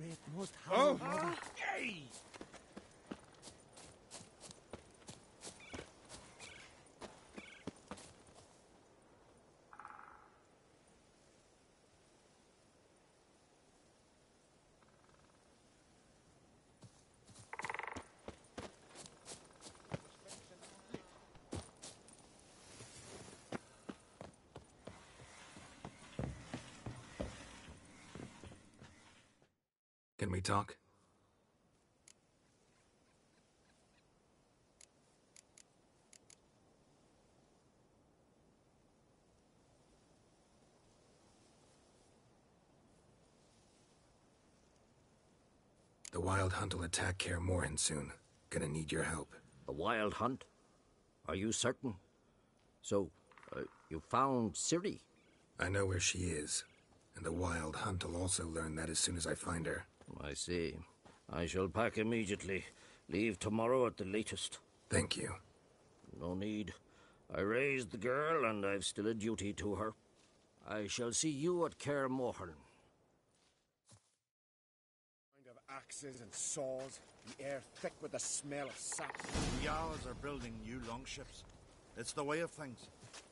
great, most hallowed mother. Hey! Can we talk? The Wild Hunt will attack Kaer Morhen soon. Gonna need your help. The Wild Hunt? Are you certain? So, you found Ciri? I know where she is. And the Wild Hunt will also learn that as soon as I find her. I see. I shall pack immediately. Leave tomorrow at the latest. Thank you. No need. I raised the girl, and I've still a duty to her. I shall see you at Kaer Morhen. Of axes and saws, the air thick with the smell of sap. The Jarls are building new longships. It's the way of things.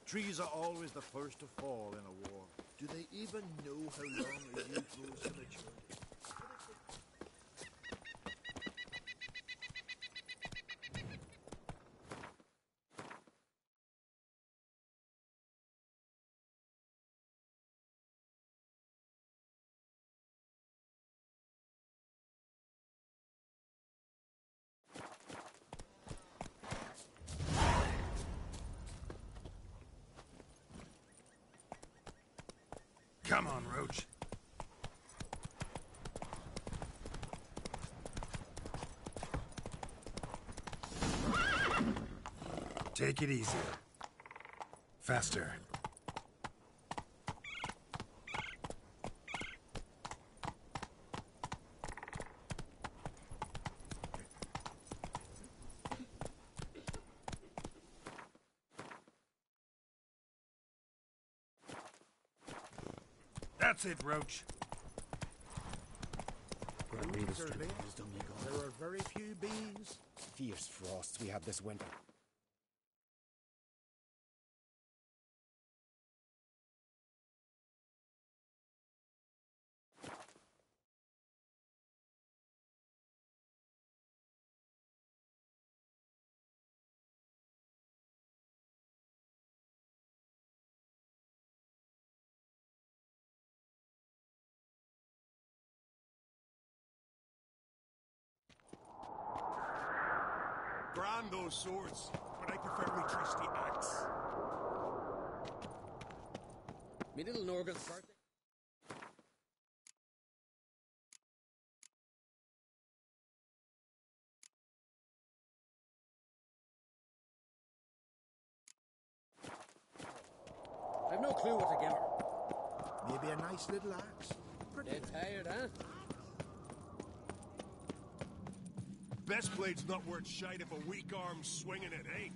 Trees are always the first to fall in a war. Do they even know how long a yew grows to maturity? Come on, Roach. Take it easy. Faster. That's it, Roach. There are very few bees. Fierce frosts we have this winter. Grand those swords, but I prefer my trusty axe. Me little Norgan's birthday. I've no clue what to give her. Maybe a nice little axe. Dead tired, huh? Best blade's not worth shite if a weak arm's swinging it, eh?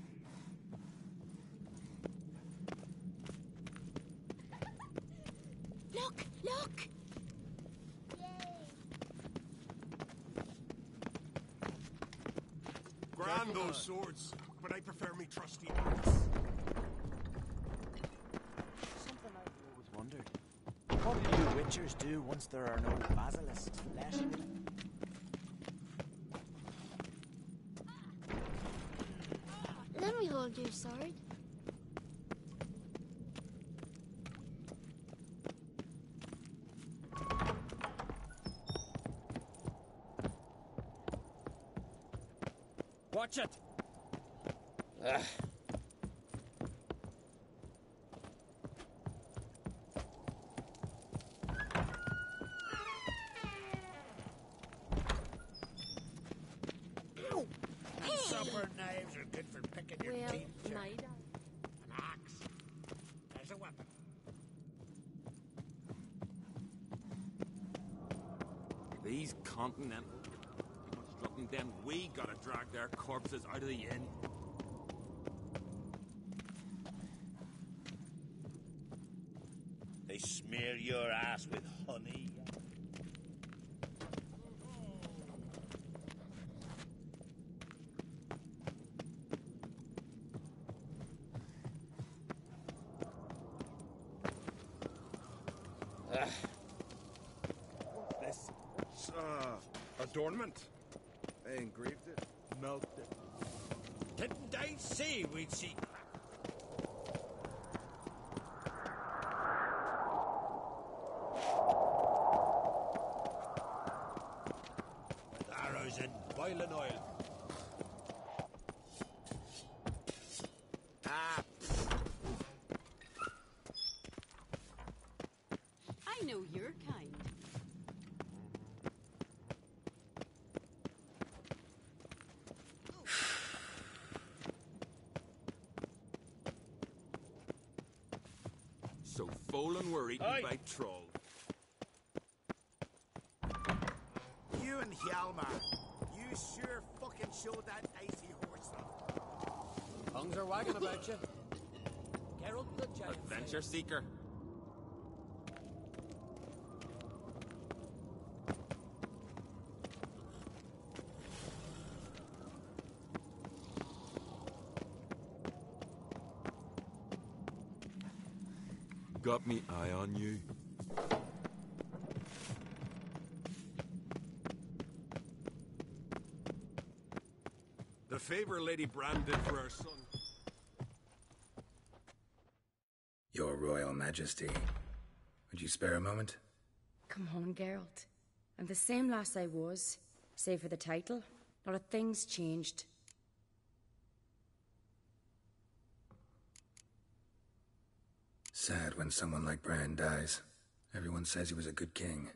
Look! Look! Grand those swords, but I prefer me trusty axe. Something I've always wondered. What do you witchers do once there are no basilisks left? Let me hold your sword. Watch it! Supper knives are good for picking your Well, teeth. Sure. might I? An axe as a weapon. These continental strutting, then we gotta drag their corpses out of the inn. They smear your ass with honey. This adornment. I engraved it, melted it. Didn't I say we'd see? Arrows in boiling oil. I know your kind. So Folan were eaten by troll. You and Hjalmar, you sure fucking showed that icy horse stuff. Tongues are wagging about you. Geralt the Giant. Adventure seeker. Got me eye on you. The favor Lady Bran did for our son. Your Royal Majesty. Would you spare a moment? Come on, Geralt. I'm the same lass I was, save for the title. Not a thing's changed. Sad when someone like Bran dies. Everyone says he was a good king.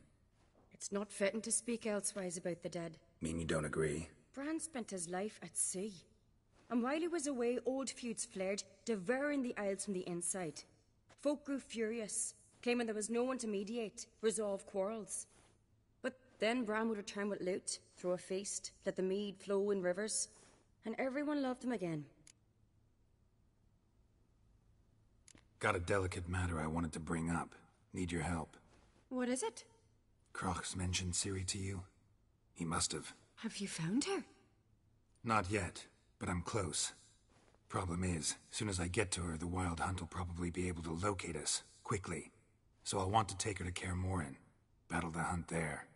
It's not fitting to speak elsewise about the dead. Mean you don't agree? Bran spent his life at sea. And while he was away, old feuds flared, devouring the Isles from the inside. Folk grew furious, claiming there was no one to mediate, resolve quarrels. But then Bran would return with loot, throw a feast, let the mead flow in rivers, and everyone loved him again. Got a delicate matter I wanted to bring up. Need your help. What is it? Crach's mentioned Ciri to you? He must have. Have you found her? Not yet, but I'm close. Problem is, soon as I get to her, the Wild Hunt will probably be able to locate us, quickly. So I'll want to take her to Kaer Morhen. Battle the hunt there.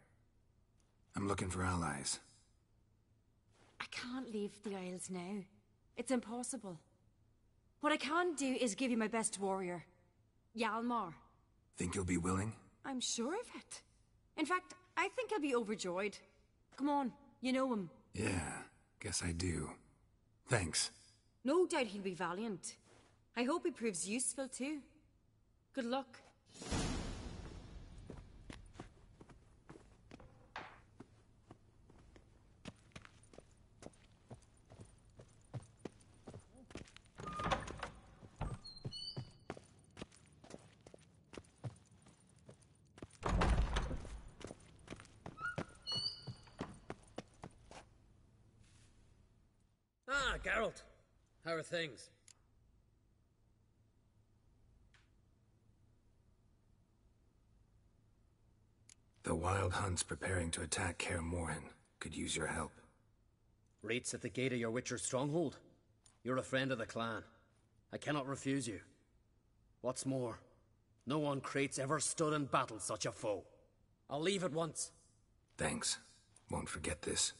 I'm looking for allies. I can't leave the Isles now. It's impossible. What I can do is give you my best warrior, Hjalmar. Think you'll be willing? I'm sure of it. In fact, I think he'll be overjoyed. Come on, you know him. Yeah, guess I do. Thanks. No doubt he'll be valiant. I hope he proves useful too. Good luck. Ah, Geralt. How are things? The Wild Hunt's preparing to attack Kaer Morhen. Could use your help. Raid's at the gate of your Witcher's stronghold. You're a friend of the clan. I cannot refuse you. What's more, no one Crate's ever stood and battled such a foe. I'll leave at once. Thanks. Won't forget this.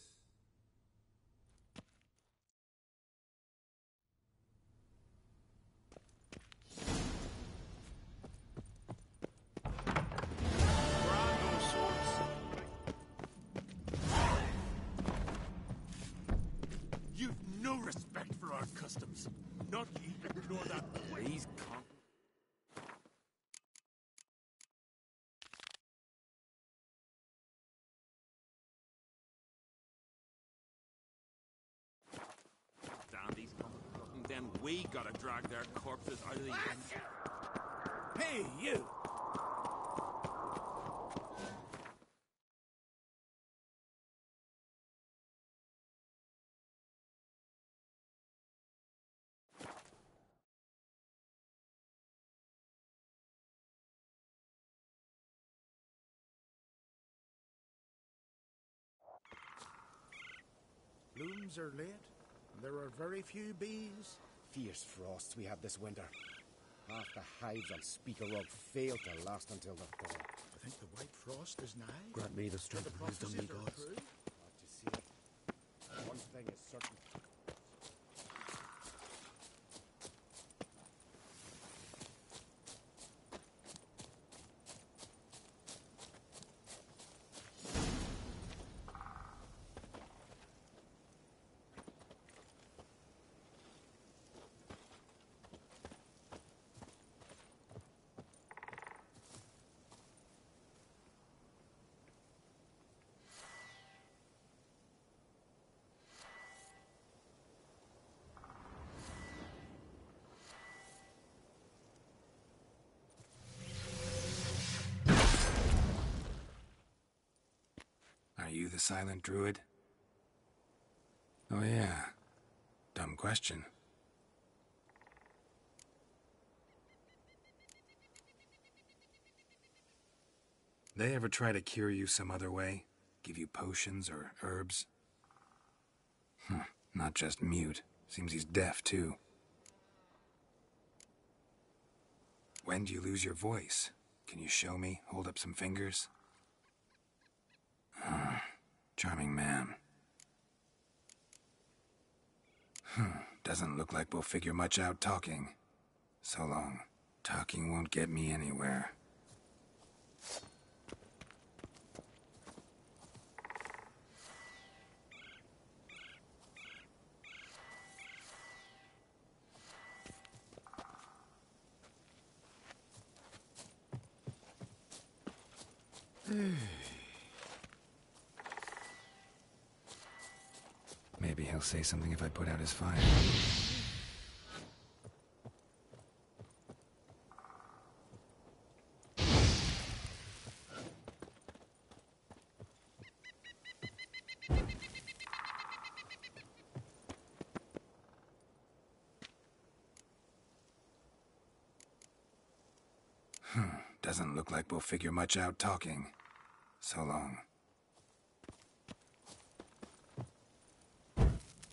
You've no respect for our customs. Not even nor that. These dandies come. Then we gotta drag their corpses out of the Hey, you! Blooms are late. There are very few bees. Fierce frosts we had this winter. Half the hives on Speaker Rock fail to last until the thaw. I think the White Frost is nigh. Grant me the strength and wisdom, ye gods. Hard to see. One thing is certain. Are you the silent druid? Oh yeah. Dumb question. They ever try to cure you some other way? Give you potions or herbs? Not just mute. Seems he's deaf, too. When do you lose your voice? Can you show me? Hold up some fingers? Charming man. Doesn't look like we'll figure much out talking. So long. Talking won't get me anywhere. Maybe he'll say something if I put out his fire. Doesn't look like we'll figure much out talking. So long.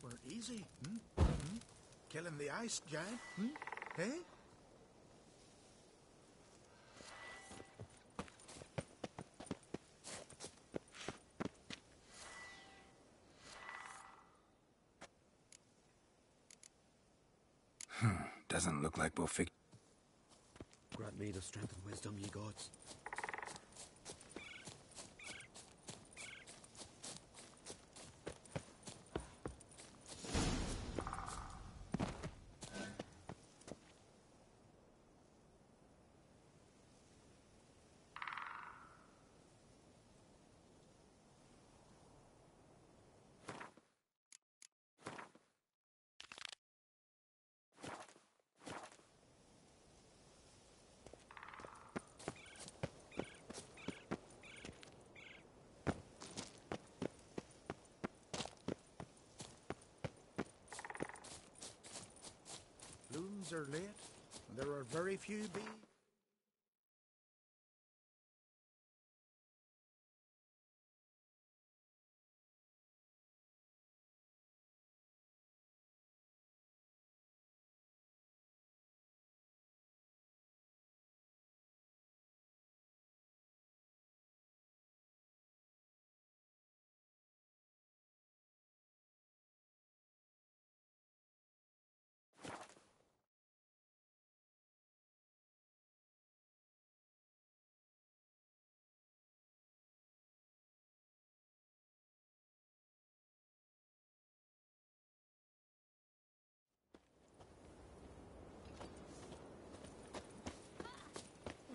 We're easy, Killing the ice giant, Hey? Doesn't look like we'll figure... Grant me the strength and wisdom, ye gods. Blooms are late, and there are very few bees.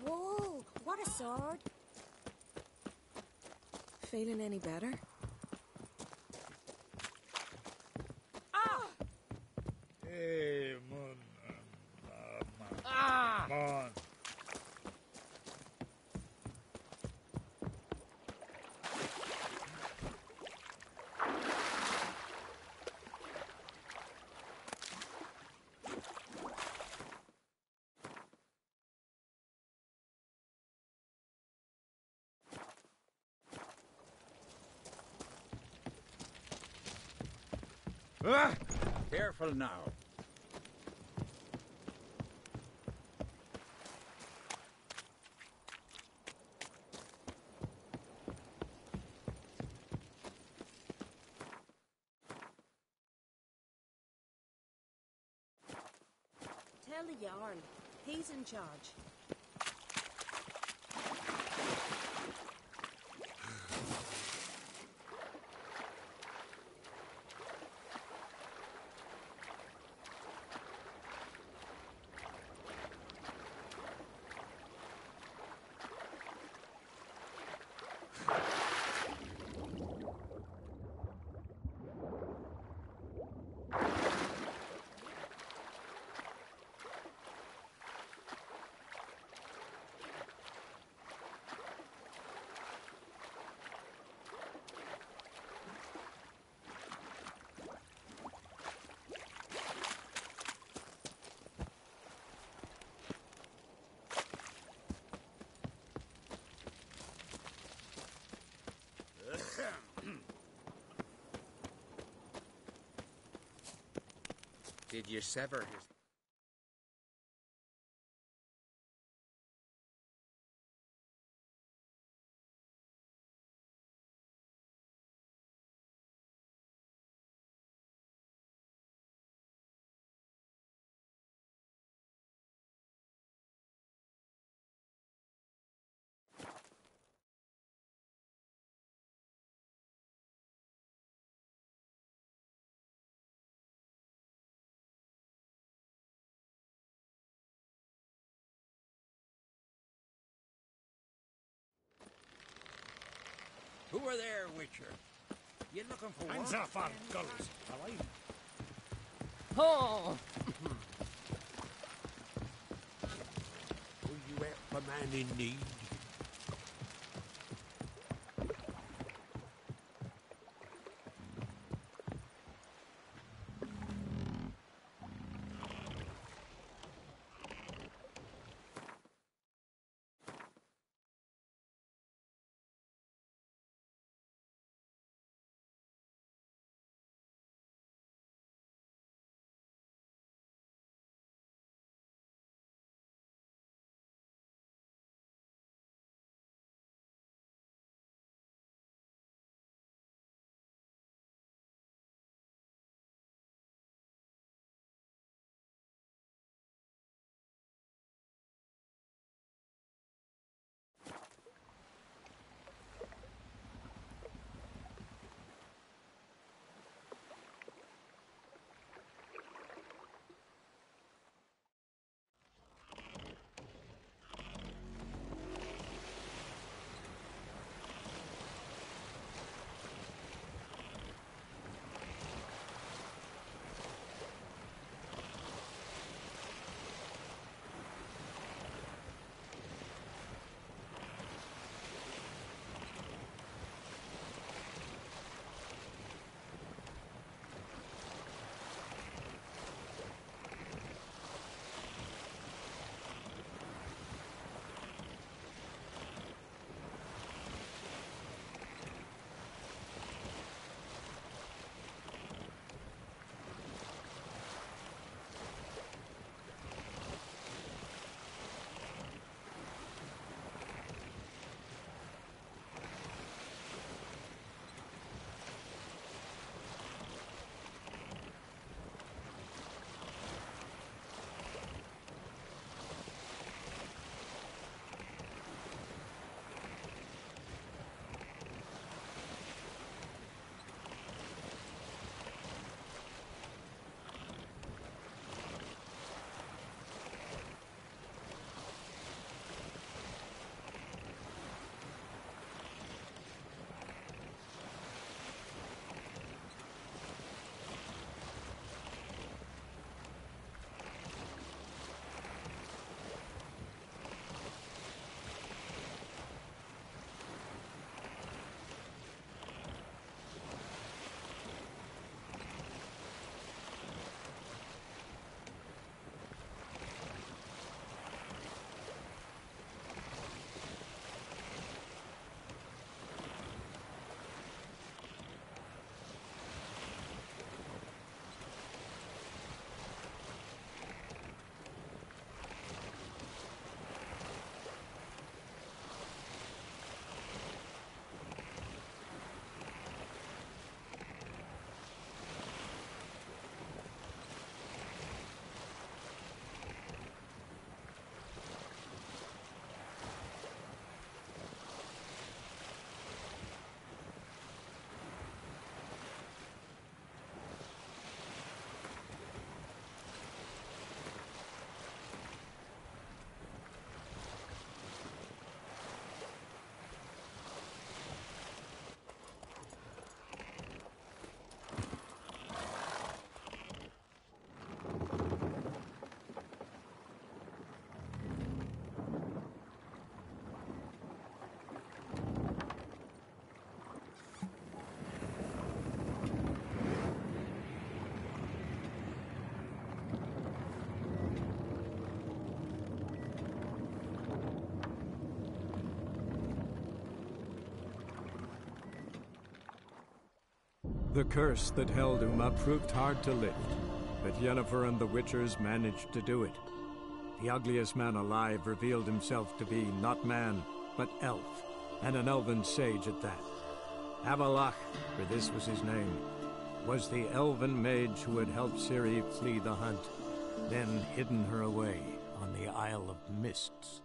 Whoa, what a sword. Feeling any better? Hey, man. Come on. Careful now. the Jarl. He's in charge. Did you sever his... Who are there, Witcher? You looking for Hands work? off our guns, all right? Oh! Will you help a man in need? The curse that held Uma proved hard to lift, but Yennefer and the Witchers managed to do it. The ugliest man alive revealed himself to be not man, but elf, and an elven sage at that. Avallac'h, for this was his name, was the elven mage who had helped Ciri flee the hunt, then hidden her away on the Isle of Mists.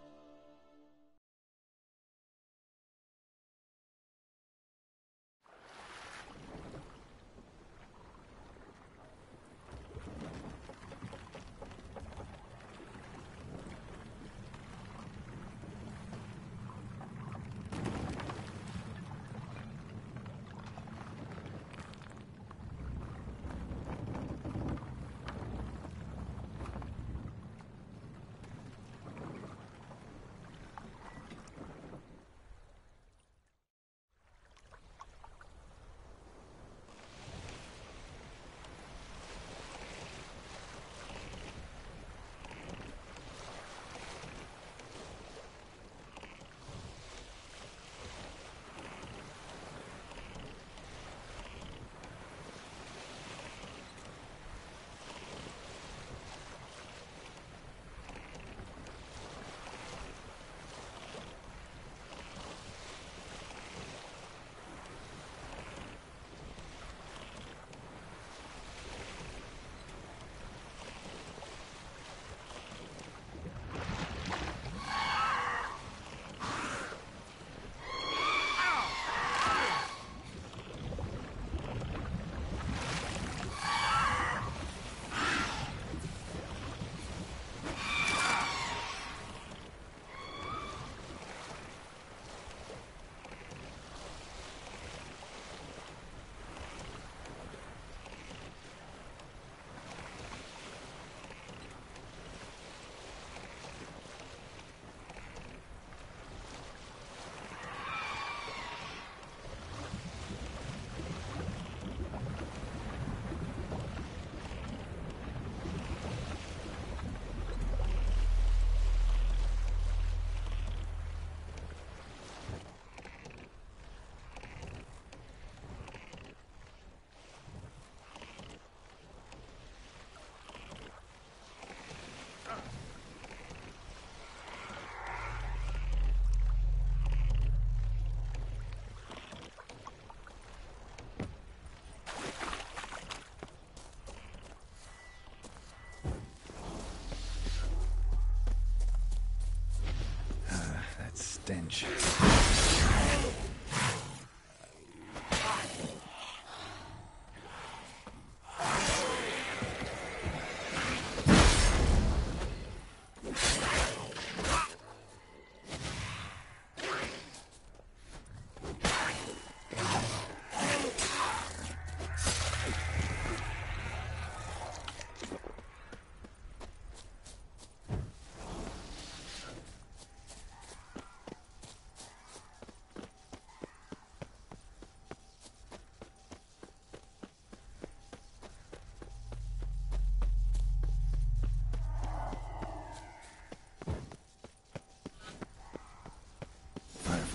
Stench.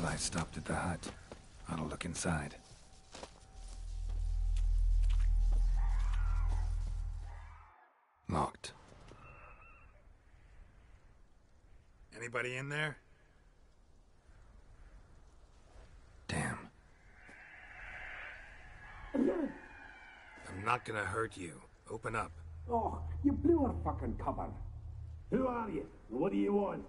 I stopped at the hut. I'll look inside. Locked. Anybody in there? Damn. I'm not gonna hurt you. Open up. Oh, you blew our fucking cover. Who are you? What do you want?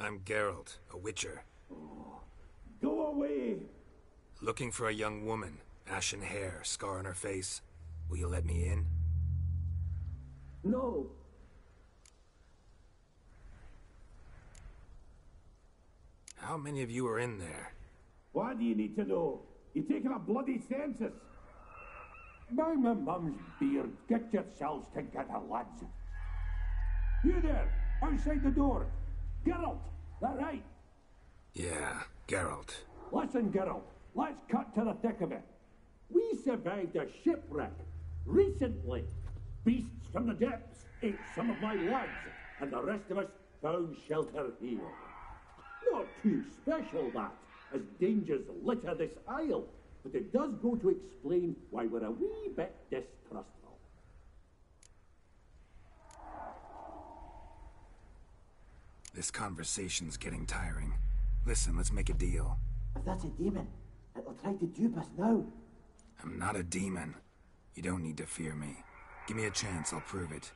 I'm Geralt, a witcher. Oh, go away! Looking for a young woman. Ashen hair, scar on her face. Will you let me in? No. How many of you are in there? Why do you need to know? You're taking a bloody census. By my mum's beard, get yourselves together, lads. You there, outside the door. Geralt, that right? Yeah, Geralt. Listen, Geralt, let's cut to the thick of it. We survived a shipwreck recently. Beasts from the depths ate some of my lads, and the rest of us found shelter here. Not too special, that. as dangers litter this isle, but it does go to explain why we're a wee bit distrustful. This conversation's getting tiring. Listen, let's make a deal. If that's a demon, it'll try to dupe us now. I'm not a demon. You don't need to fear me. Give me a chance, I'll prove it.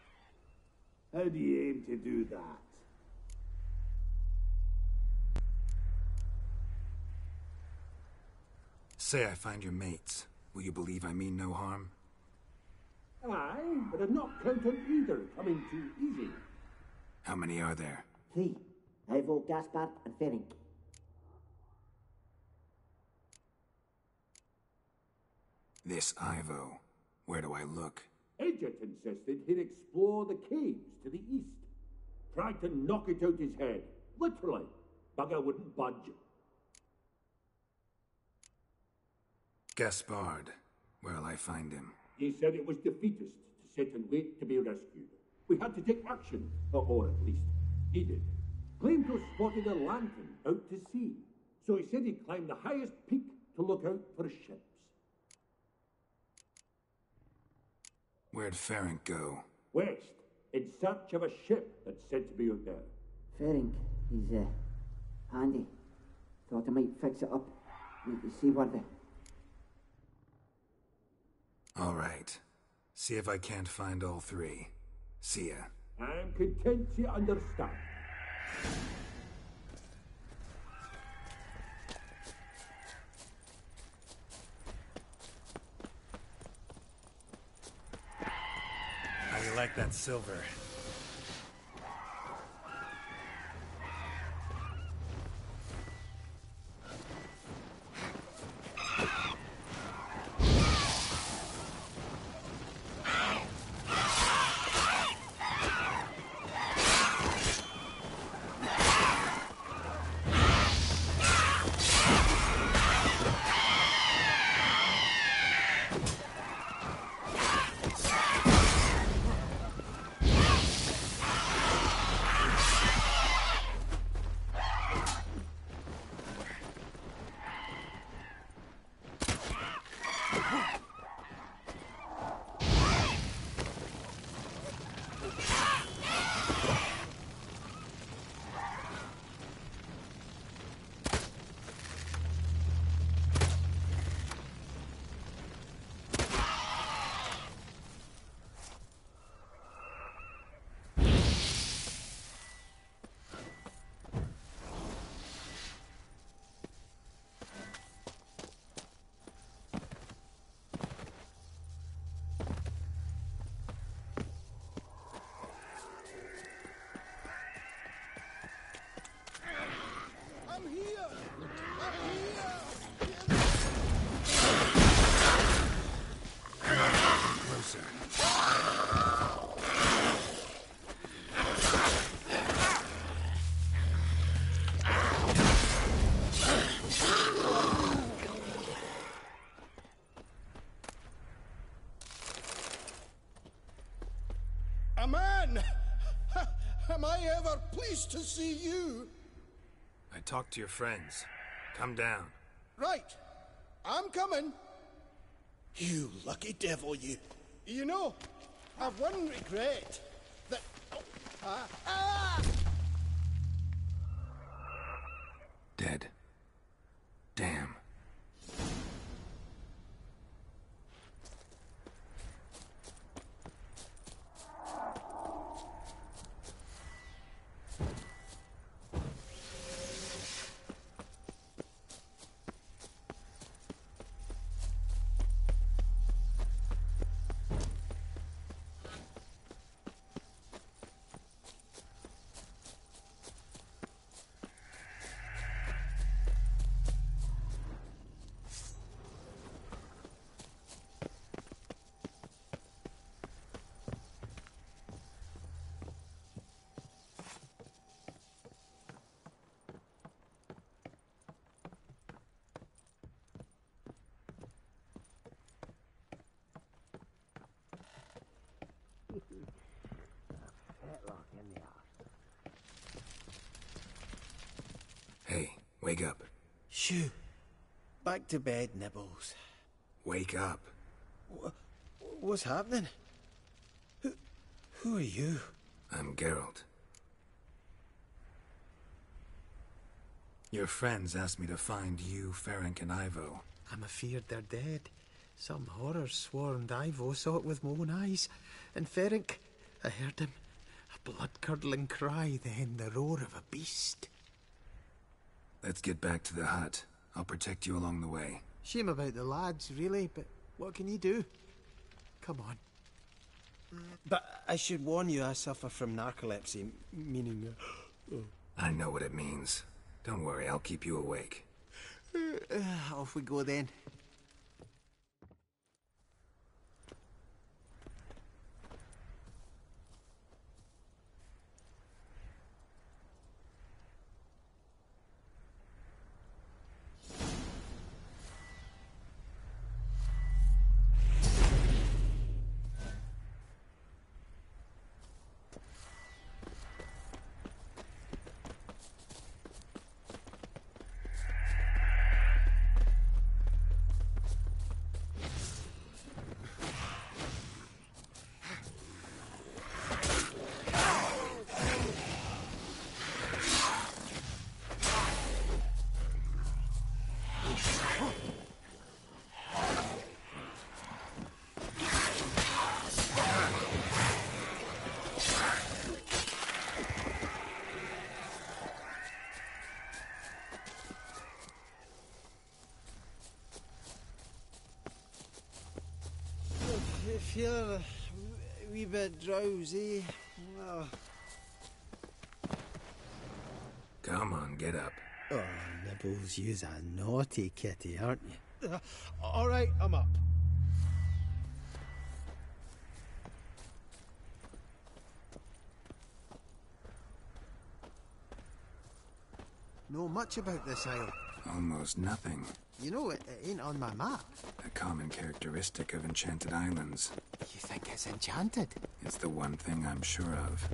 How do you aim to do that? Say I find your mates. Will you believe I mean no harm? Aye, but I'm not counting either coming too easy. How many are there? 3. Ivo, Gaspard, and Ferenc. This Ivo. Where do I look? Edget insisted he'd explore the caves to the east. Tried to knock it out his head. Literally. Bugger wouldn't budge. Gaspard. Where'll I find him? He said it was defeatist to sit and wait to be rescued. We had to take action, or at least he did. Claimed to have spotted a lantern out to sea, so he said he'd climb the highest peak to look out for ships. Where'd Ferenc go? West, in search of a ship that's said to be out there. Ferenc, he's handy. Thought I might fix it up. Make it seaworthy. All right. See if I can't find all 3. See ya. I'm content you understand. How do you like that silver? A man! Am I ever pleased to see you? I talked to your friends. Come down. Right. I'm coming. You lucky devil, you. You know, I've one regret. That... Dead. Damn. Hey, wake up. Shoo. Back to bed, Nibbles. Wake up. What's happening? Who are you? I'm Geralt. Your friends asked me to find you, Ferenc, and Ivo. I'm afeard they're dead. Some horror swarmed Ivo, saw it with my own eyes. And Ferenc, I heard him. A blood-curdling cry, then the roar of a beast. Let's get back to the hut. I'll protect you along the way. Shame about the lads, really, but what can you do? Come on. But I should warn you, I suffer from narcolepsy, meaning... I know what it means. Don't worry, I'll keep you awake. Off we go then. I feel a wee bit drowsy. Oh. Come on, get up. Oh, Nibbles, you's a naughty kitty, aren't you? All right, I'm up. Know much about this isle? Almost nothing. You know, it ain't on my map. A common characteristic of enchanted islands. You think it's enchanted? It's the one thing I'm sure of.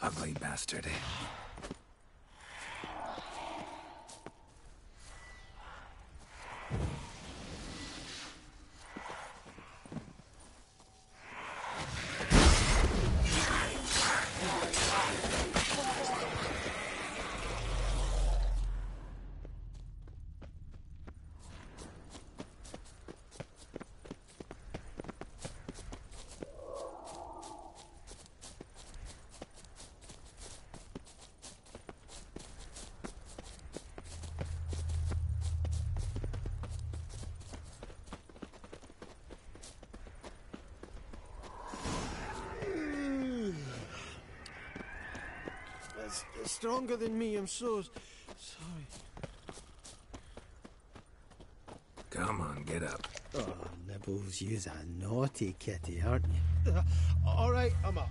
Ugly bastard. It's stronger than me, I'm so sorry. Come on, get up. Oh, Nibbles, you's a naughty kitty, aren't you? All right, I'm up.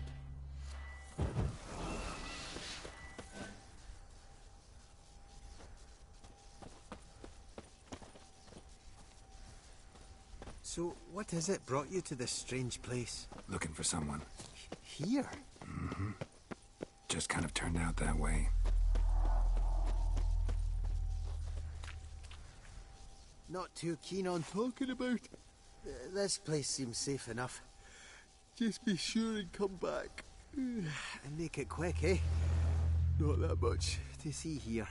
So, what is it brought you to this strange place? Looking for someone. Here? Mm-hmm. Just kind of turned out that way. Not too keen on talking about. This place seems safe enough. Just be sure and come back. And make it quick, eh? Not that much to see here.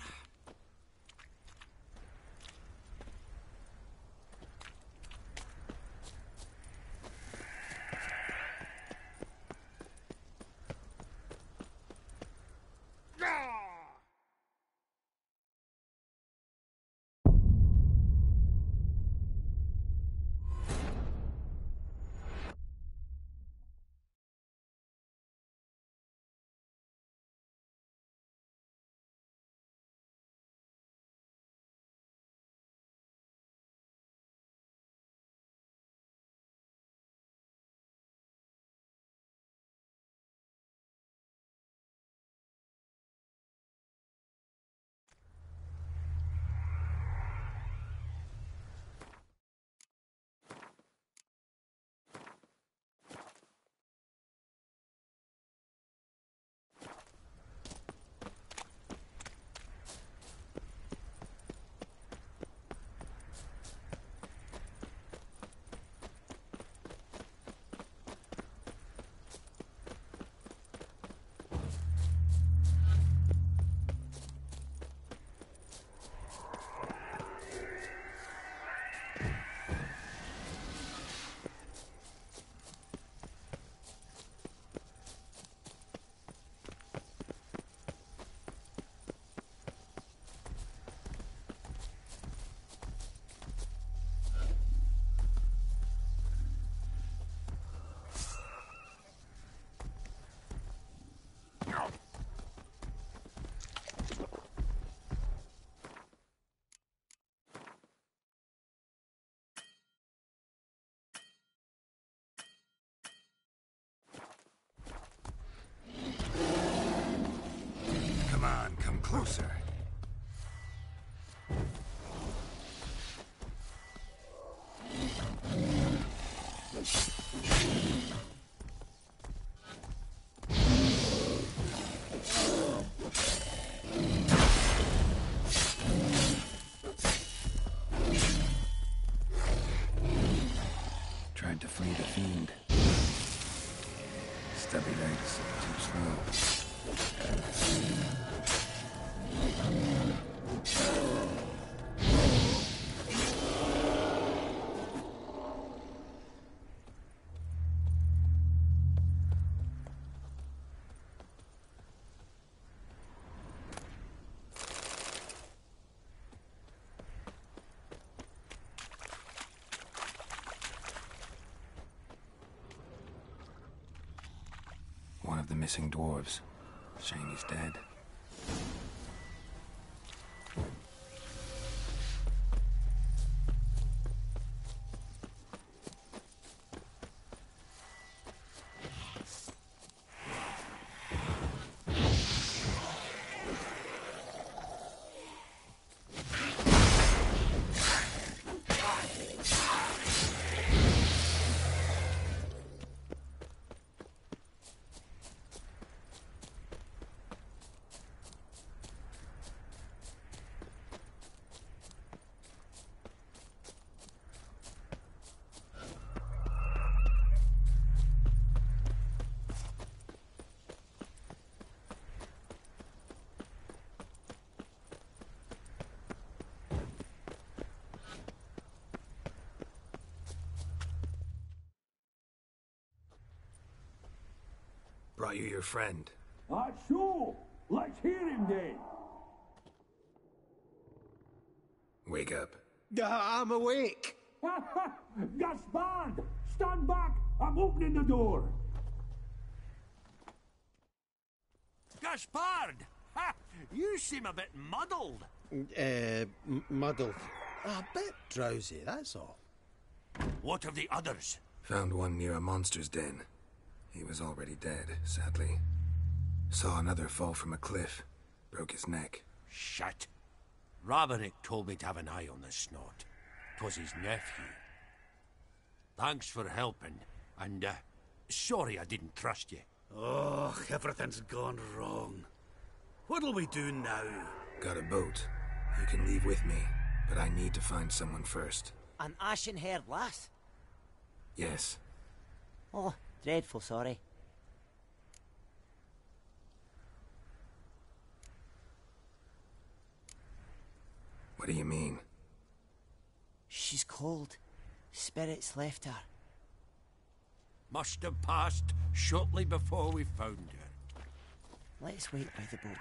Come on, come closer. Tried to flee the fiend. Stubby legs, too slow. One of the missing dwarves. Shame he's dead. Brought you your friend. That's so. Let's hear him then. Wake up. I'm awake. Gaspard! Stand back! I'm opening the door. Gaspard! Ha! You seem a bit muddled. Muddled. A bit drowsy, that's all. What of the others? Found one near a monster's den. He was already dead, sadly. Saw another fall from a cliff. Broke his neck. Shit. Roderick told me to have an eye on the snot. 'Twas his nephew. Thanks for helping. And, sorry I didn't trust you. Oh, everything's gone wrong. What'll we do now? Got a boat. You can leave with me, but I need to find someone first. An ashen-haired lass? Yes. Oh, dreadful sorry. What do you mean? She's cold. Spirits left her. Must have passed shortly before we found her. Let's wait by the boat.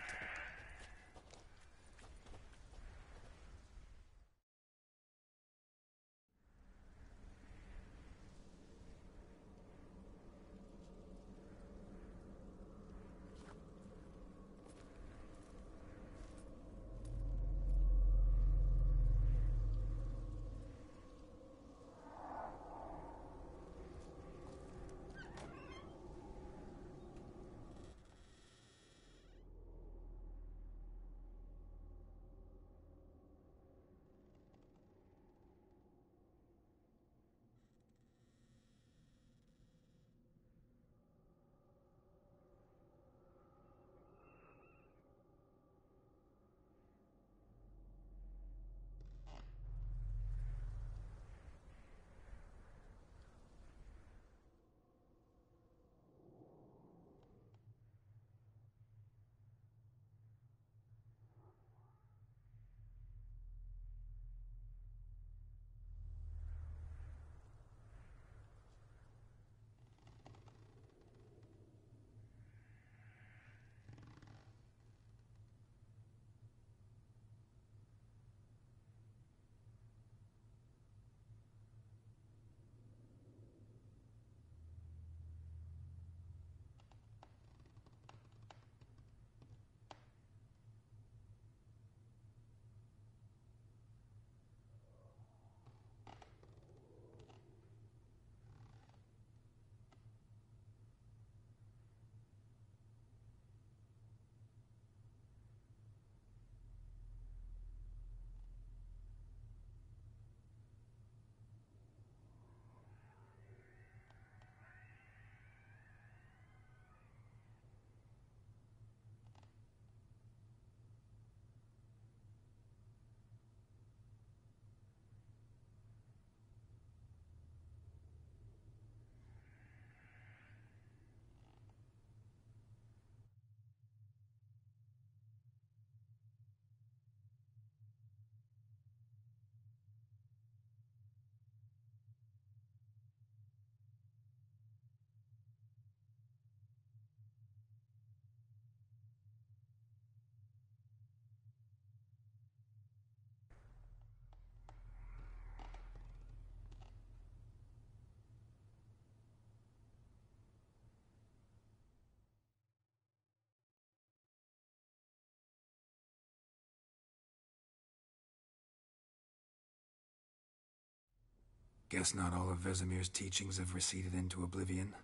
Guess not all of Vesemir's teachings have receded into oblivion.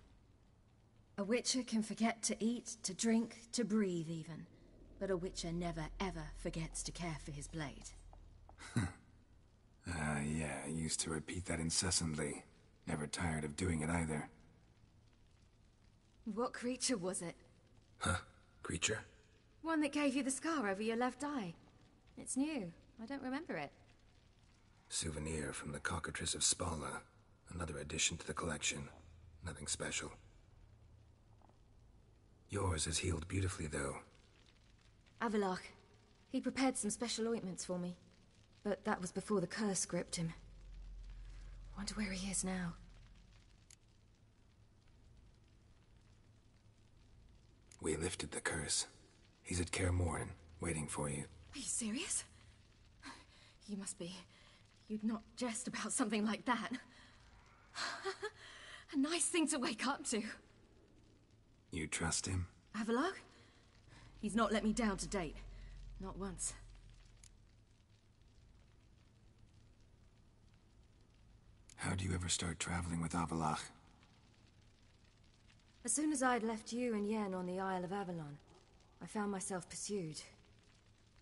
A witcher can forget to eat, to drink, to breathe even. But a witcher never ever forgets to care for his blade. Yeah, I used to repeat that incessantly. Never tired of doing it either. What creature was it? Huh? Creature? One that gave you the scar over your left eye. It's new. I don't remember it. Souvenir from the Cockatrice of Spala. Another addition to the collection. Nothing special. Yours has healed beautifully, though. Avallac'h. He prepared some special ointments for me. But that was before the curse gripped him. Wonder where he is now. We lifted the curse. He's at Kaer Morhen, waiting for you. Are you serious? You must be. You'd not jest about something like that. A nice thing to wake up to. You trust him? Avallac'h? He's not let me down to date. Not once. How'd you ever start traveling with Avallac'h? As soon as I'd left you and Yen on the Isle of Avalon, I found myself pursued.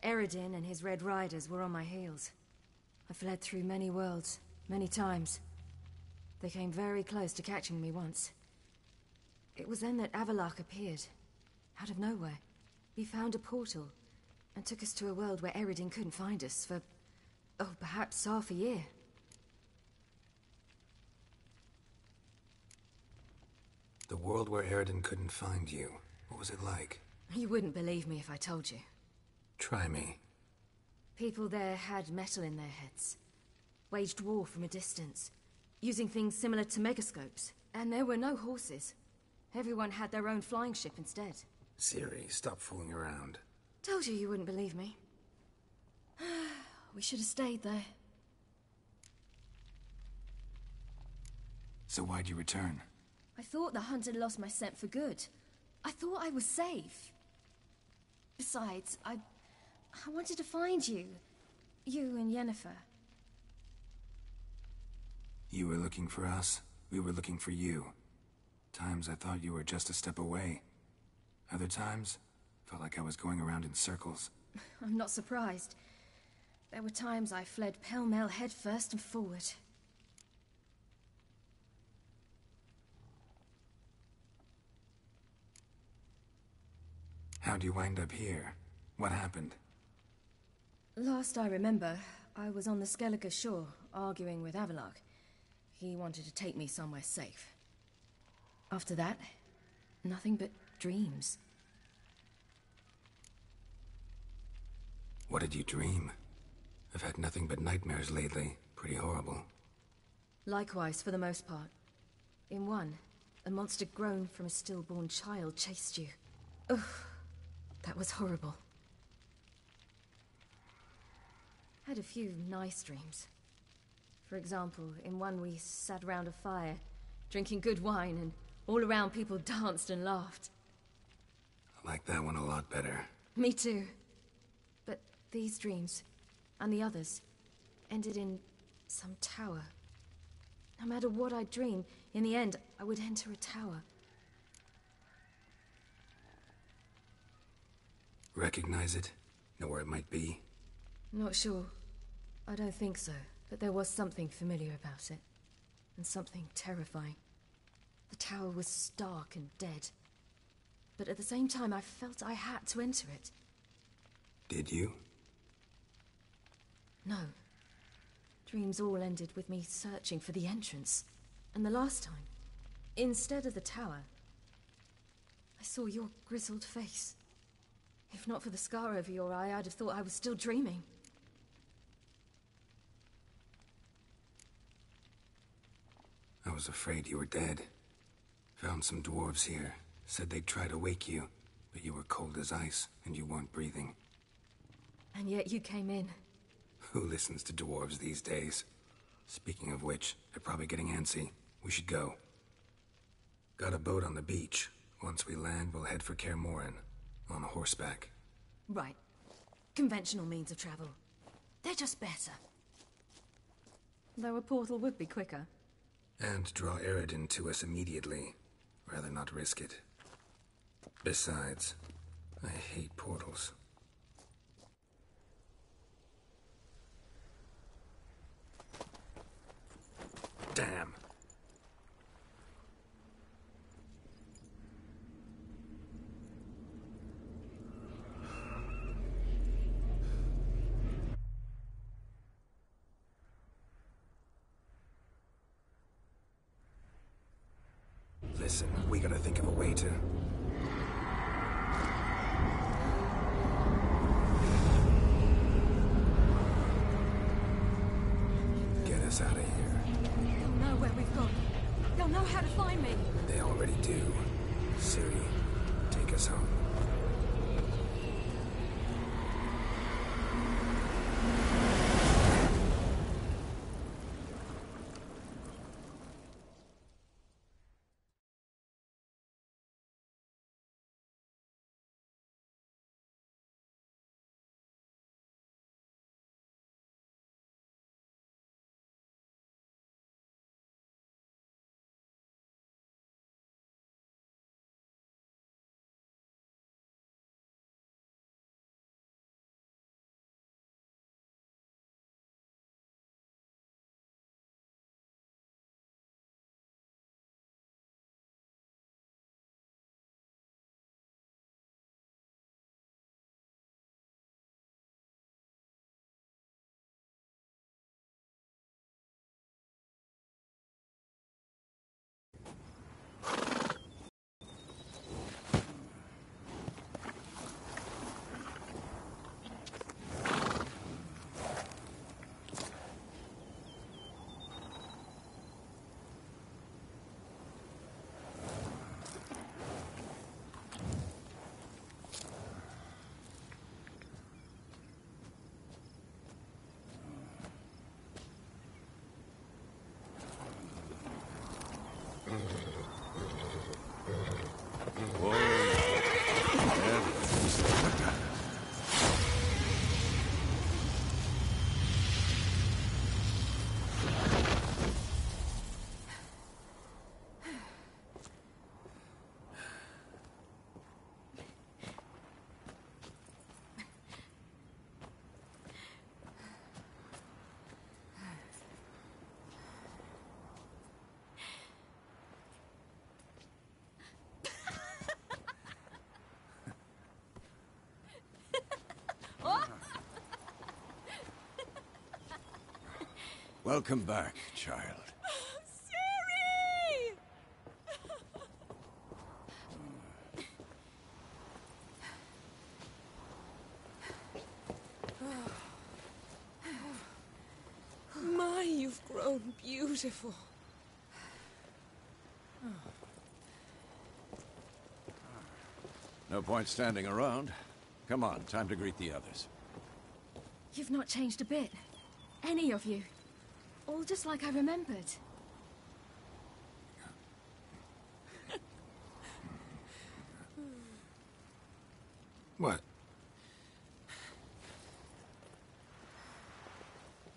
Eredin and his Red Riders were on my heels. I fled through many worlds, many times. They came very close to catching me once. It was then that Avalok appeared, out of nowhere. He found a portal, and took us to a world where Eredin couldn't find us for, oh, perhaps half a year. The world where Eredin couldn't find you. What was it like? You wouldn't believe me if I told you. Try me. People there had metal in their heads. Waged war from a distance, using things similar to megascopes. And there were no horses. Everyone had their own flying ship instead. Ciri, stop fooling around. Told you wouldn't believe me. We should have stayed there. So why'd you return? I thought the hunt had lost my scent for good. I thought I was safe. Besides, I wanted to find you. You and Yennefer. You were looking for us. We were looking for you. Times I thought you were just a step away. Other times, felt like I was going around in circles. I'm not surprised. There were times I fled pell-mell head first and forward. How'd you wind up here? What happened? Last I remember, I was on the Skellige shore, arguing with Avalok. He wanted to take me somewhere safe. After that, nothing but dreams. What did you dream? I've had nothing but nightmares lately. Pretty horrible. Likewise, for the most part. In one, a monster grown from a stillborn child chased you. Ugh, that was horrible. Had a few nice dreams. For example, in one we sat around a fire, drinking good wine, and all around people danced and laughed. I like that one a lot better. Me too. But these dreams, and the others, ended in some tower. No matter what I dream, in the end, I would enter a tower. Recognize it? Know where it might be? Not sure. I don't think so. But there was something familiar about it. And something terrifying. The tower was stark and dead. But at the same time, I felt I had to enter it. Did you? No. Dreams all ended with me searching for the entrance. And the last time, instead of the tower, I saw your grizzled face. If not for the scar over your eye, I'd have thought I was still dreaming. I was afraid you were dead. Found some dwarves here. Said they'd try to wake you, but you were cold as ice, and you weren't breathing. And yet you came in. Who listens to dwarves these days? Speaking of which, they're probably getting antsy. We should go. Got a boat on the beach. Once we land, we'll head for Kaer Morhen. On horseback. Right. Conventional means of travel. They're just better. Though a portal would be quicker. And draw Eredin to us immediately. Rather not risk it. Besides, I hate portals. Damn. Listen, we gotta think of a way to... get us out of here. They'll know where we've gone. They'll know how to find me. They already do. Ciri, take us home. Welcome back, child. Siri! My, you've grown beautiful. No point standing around. Come on, time to greet the others. You've not changed a bit. Any of you. All just like I remembered. What?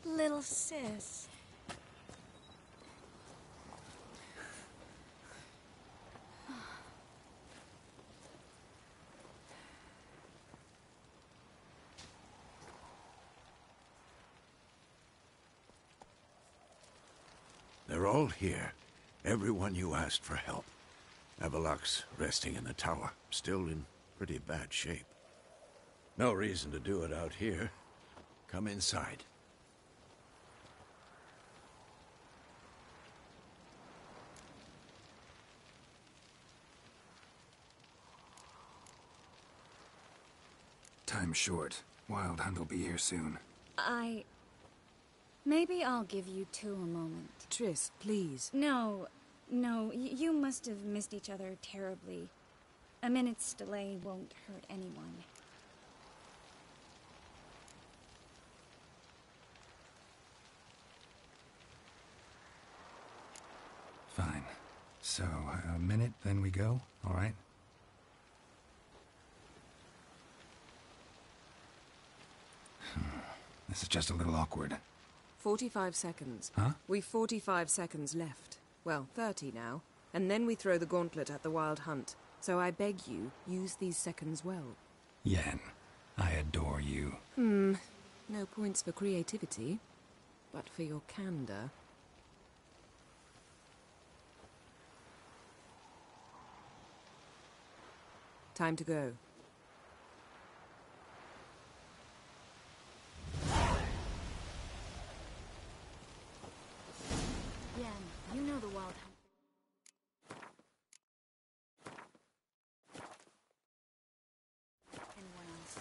Little sis. They're all here. Everyone you asked for help. Avalok's resting in the tower, still in pretty bad shape. No reason to do it out here. Come inside. Time's short. Wild Hunt will be here soon. Maybe I'll give you two a moment. Triss, please. No, you must have missed each other terribly. A minute's delay won't hurt anyone. Fine. So, a minute, then we go, all right? This is just a little awkward. 45 seconds. Huh? We've 45 seconds left. Well, 30 now. And then we throw the gauntlet at the Wild Hunt. So I beg you, use these seconds well. Yen, I adore you. No points for creativity, but for your candor. Time to go. Yen, you know the Wild Hunt. Anyone else?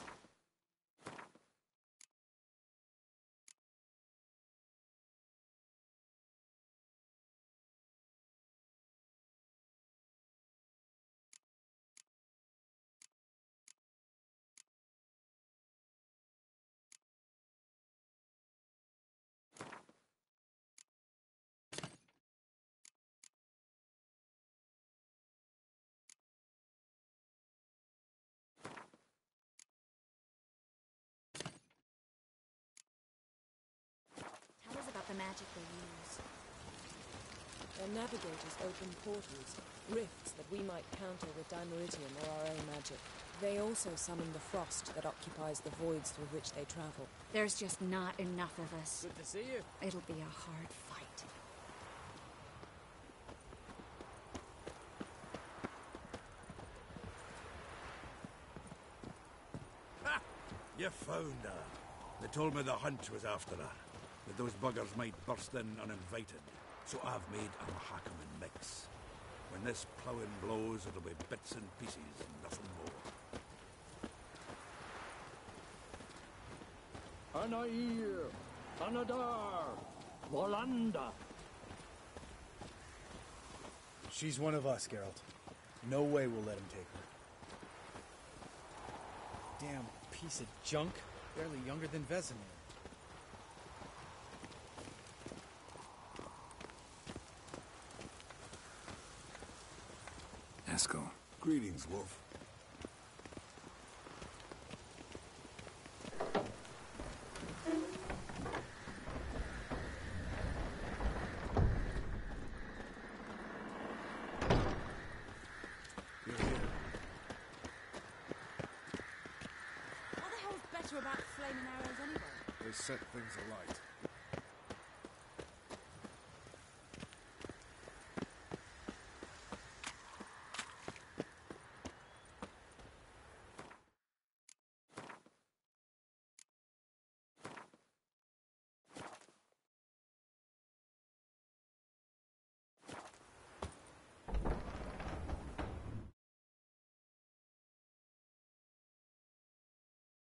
Tell us about the magic they use. Their navigators open portals, rifts that we might counter with Dimeritium or our own magic. They also summon the frost that occupies the voids through which they travel. There's just not enough of us. Good to see you. It'll be a hard fight. Ha! You found her. They told me the hunt was after her, that those buggers might burst in uninvited. So I've made a Mahakaman mix. When this ploughing blows, it'll be bits and pieces, nothing more. Anair, Anadar, Volanda. She's one of us, Geralt. No way we'll let him take her. Damn piece of junk. Barely younger than Vesemir. rascal. Greetings, Wolf. You're here. What the hell's better about flaming arrows anyway? They set things alight.